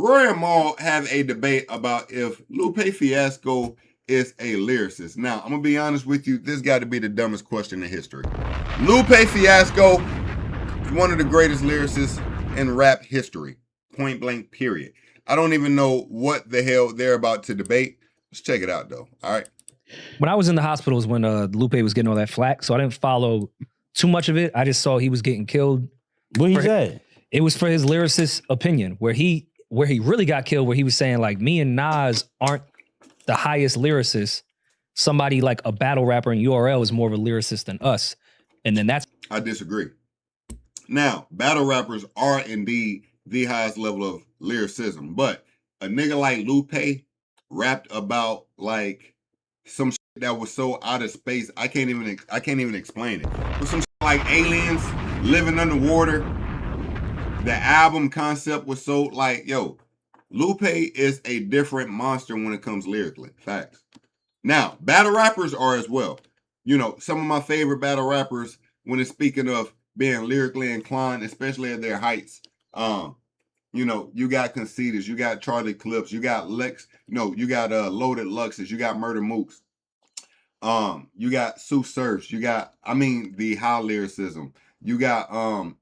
Rory and Maul have a debate about if Lupe Fiasco is a lyricist. Now, I'm going to be honest with you. This got to be the dumbest question in history. Lupe Fiasco is one of the greatest lyricists in rap history. Point blank, period. I don't even know what the hell they're about to debate. Let's check it out, though. All right. When I was in the hospitals when Lupe was getting all that flack, so I didn't follow too much of it. I just saw he was getting killed. What he said? It was for his lyricist opinion, where he really got killed, where he was saying like, me and Nas aren't the highest lyricists. Somebody like a battle rapper in URL is more of a lyricist than us. And then that's... I disagree. Now, battle rappers are indeed the highest level of lyricism, but a nigga like Lupe rapped about like some shit that was so out of space, I can't even explain it. But some shit like aliens living underwater. The album concept was so like, yo, Lupe is a different monster when it comes lyrically. Facts. Now, battle rappers are as well. You know, some of my favorite battle rappers, when it's speaking of being lyrically inclined, especially at their heights, you know, you got Conceitas, you got Charlie Clips, you got Lex, you got Loaded Luxes, you got Murder Mooks, you got Sue Surfs, you got, the high lyricism, you got,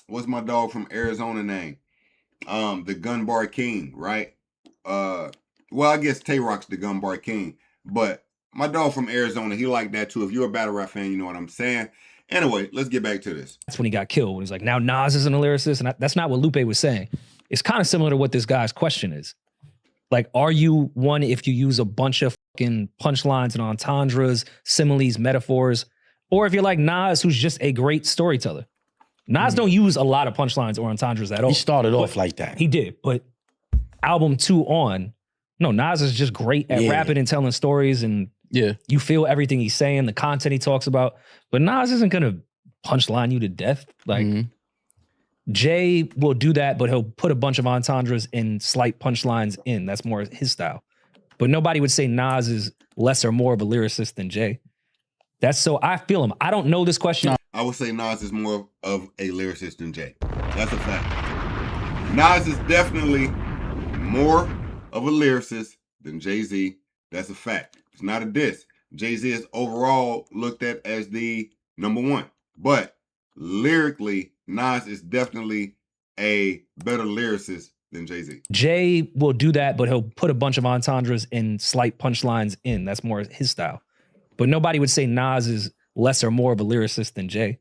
what's my dog from Arizona name? The Gun Bar King, right? Well, I guess Tay-Rock's the Gun Bar King, but my dog from Arizona, he like that too. If you're a battle rap fan, you know what I'm saying. Anyway, let's get back to this. That's when he got killed. When he's like, now Nas isn't a lyricist. And that's not what Lupe was saying. It's kind of similar to what this guy's question is. Like, are you one if you use a bunch of fucking punchlines and entendres, similes, metaphors, or if you're like Nas, who's just a great storyteller? Nas don't use a lot of punchlines or entendres at all. He started off like that. He did, but album 2 on, no, Nas is just great at rapping and telling stories, and you feel everything he's saying, the content he talks about. But Nas isn't gonna punchline you to death. Like Jay will do that, but he'll put a bunch of entendres and slight punchlines in. That's more his style. But nobody would say Nas is less or more of a lyricist than Jay. That's so I feel him. I don't know this question. I would say Nas is more of a lyricist than Jay. That's a fact. Nas is definitely more of a lyricist than Jay-Z. That's a fact. It's not a diss. Jay-Z is overall looked at as the #1. But lyrically, Nas is definitely a better lyricist than Jay-Z. Jay will do that, but he'll put a bunch of entendres and slight punchlines in. That's more his style. But nobody would say Nas is less or more of a lyricist than Jay.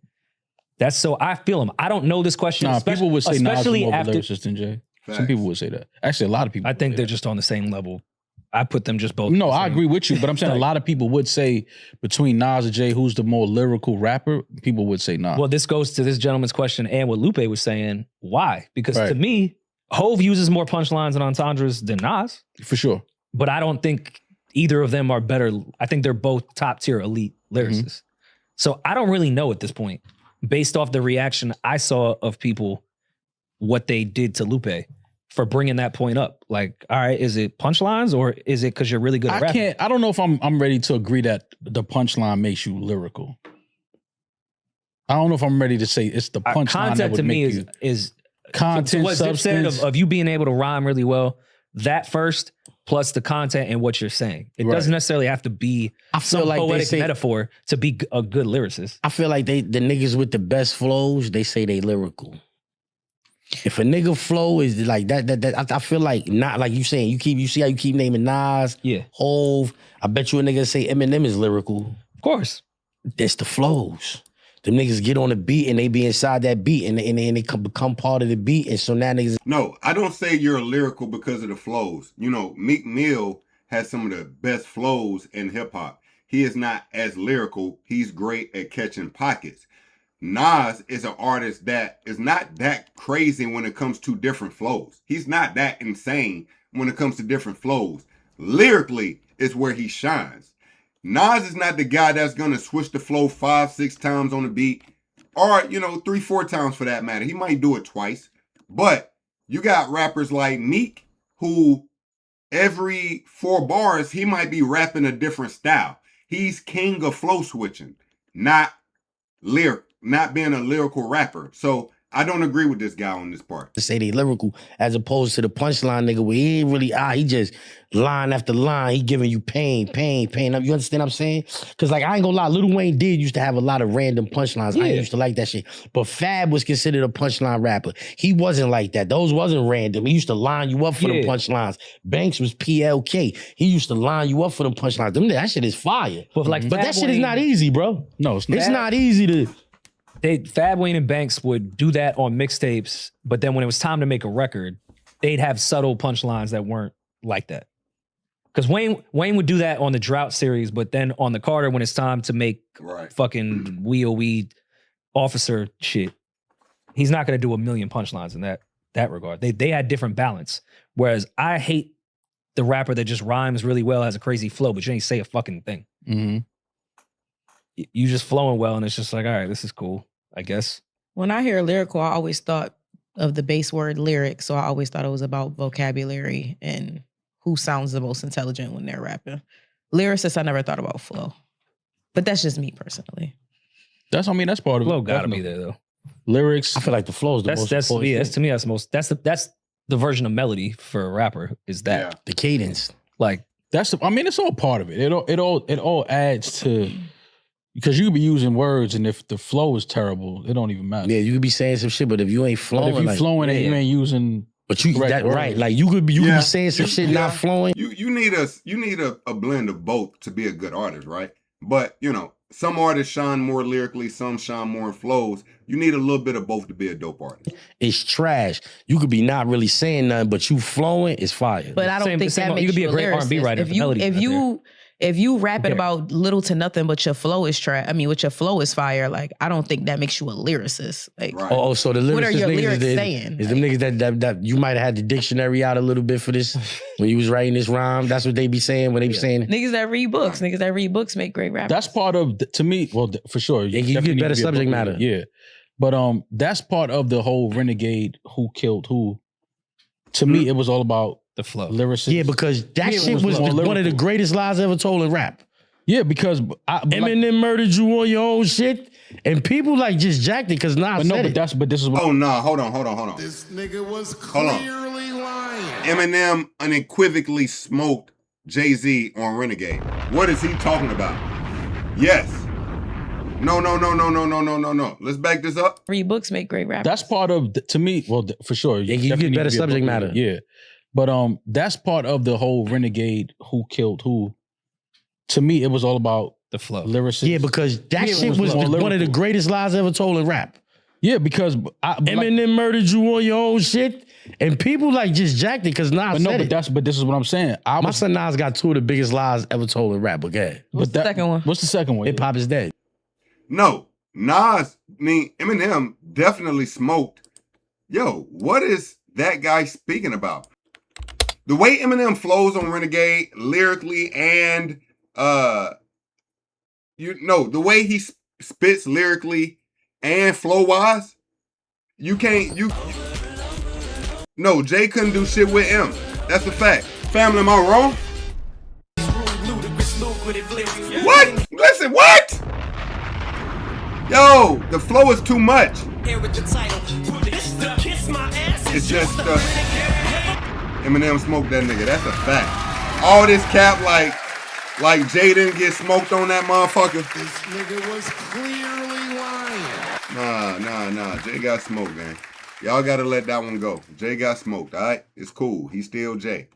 That's so I feel him. I don't know this question. Nah, people would say Nas is more of a after, lyricist than Jay. Facts. Some people would say that. Actually, a lot of people. I think they're just on the same level. I put them just both. No, I agree with you, but I'm saying a lot of people would say between Nas and Jay, who's the more lyrical rapper? People would say Nas. Well, this goes to this gentleman's question and what Lupe was saying. Why? Because to me, Hove uses more punchlines and entendres than Nas. For sure. But I don't think either of them are better. I think they're both top tier elite lyricists. So I don't really know at this point, based off the reaction I saw of people, what they did to Lupe for bringing that point up. Like, all right, is it punchlines or is it because you're really good at rapping? I don't know if I'm ready to agree that the punchline makes you lyrical. I don't know if I'm ready to say it's the punchline content that would to me make is content, what Zip said substance. of you being able to rhyme really well. That first, plus the content and what you're saying. It doesn't necessarily have to be some like poetic metaphor to be a good lyricist. I feel like the niggas with the best flows, they say they lyrical. If a nigga flow is like that, I feel like not like you saying you see how you keep naming Nas, Hove. I bet you a nigga say Eminem is lyrical. Of course, it's the flows. The niggas get on the beat and they be inside that beat and they become part of the beat, and so now niggas. No, I don't say you're lyrical because of the flows. You know, Meek Mill has some of the best flows in hip hop. He is not as lyrical. He's great at catching pockets. Nas is an artist that is not that crazy when it comes to different flows. He's not that insane when it comes to different flows. Lyrically is where he shines. Nas is not the guy that's going to switch the flow 5-6 times on the beat, or, 3-4 times for that matter. He might do it twice, but you got rappers like Meek who every 4 bars, he might be rapping a different style. He's king of flow switching, not being a lyrical rapper. So I don't agree with this guy on this part. To say they lyrical as opposed to the punchline nigga where he ain't really, he just line after line, he giving you pain. You understand what I'm saying? Because like, I ain't gonna lie, Lil Wayne used to have a lot of random punchlines. I used to like that shit. But Fab was considered a punchline rapper. He wasn't like that. Those wasn't random. He used to line you up for the punchlines. Banks was PLK. He used to line you up for them punchlines. That shit is fire. But that shit is not easy, bro. No, it's not. It's not easy to... Fab, Wayne, and Banks would do that on mixtapes, but then when it was time to make a record, they'd have subtle punchlines that weren't like that. Because Wayne would do that on the Drought series, but then on the Carter, when it's time to make fucking weed officer shit, he's not gonna do a million punchlines in that regard. They had different balance. Whereas I hate the rapper that just rhymes really well, has a crazy flow, but you ain't say a fucking thing. Mm-hmm. You just flowing well, and it's just like, all right, this is cool, I guess. When I hear lyrical, I always thought of the base word lyric, so I always thought it was about vocabulary and who sounds the most intelligent when they're rapping. Lyricist, I never thought about flow. But that's just me personally. That's part of flow it. Flow gotta be there though. Lyrics. I feel like the flow is the most important. To me, that's the most. That's the version of melody for a rapper. Is that the cadence? Like it's all part of it. It all adds to. Because you could be using words, and if the flow is terrible, it don't even matter. Yeah, you could be saying some shit, but if you ain't flowing, but if you flowing and you ain't using, but you right, like you could be saying some shit not flowing. You need a blend of both to be a good artist, right? But some artists shine more lyrically, some shine more in flows. You need a little bit of both to be a dope artist. It's trash. You could be not really saying nothing, but you flowing is fire. But I don't think that makes you could be a great R&B writer. If you rapping about little to nothing, but your flow is trash. I mean, with your flow is fire. Like, I don't think that makes you a lyricist. Like, so the lyricist, what are your lyrics saying? Is them niggas that you might have had the dictionary out a little bit for this when you was writing this rhyme? That's what they be saying when they be saying niggas that read books. Niggas that read books make great rappers. That's part of to me. Well, for sure, you get better subject matter. Yeah, but that's part of the whole renegade who killed who. To me, it was all about the flow. Lyricist. Yeah, because that shit was one of the greatest lies ever told in rap. Yeah, because Eminem murdered you on your own shit, and people like just jacked it because Nas said it. But this is what. Oh no! Hold on. This nigga was clearly lying. Eminem unequivocally smoked Jay-Z on Renegade. What is he talking about? Yes. No. Let's back this up. Read books make great rappers. That's part of to me. Well, for sure, you get better subject matter. Yeah. But that's part of the whole renegade who killed who. To me, it was all about the flow. Lyricist. Yeah, because that shit was one of the greatest lies ever told in rap. Yeah, because Eminem murdered you on your own shit, and people like just jacked it because Nas said it. But this is what I'm saying. My son Nas got two of the biggest lies ever told in rap. Okay, what's the second one? What's the second one? Hip hop is dead. No, Eminem definitely smoked. Yo, what is that guy speaking about? The way Eminem flows on Renegade lyrically and the way he spits lyrically and flow wise, no, Jay couldn't do shit with M. That's a fact. Family, am I wrong? What? Listen, what? Yo, the flow is too much. It's just Eminem smoked that nigga. That's a fact. All this cap like Jay didn't get smoked on that motherfucker. This nigga was clearly lying. Nah. Jay got smoked, man. Y'all gotta let that one go. Jay got smoked, all right? It's cool. He's still Jay.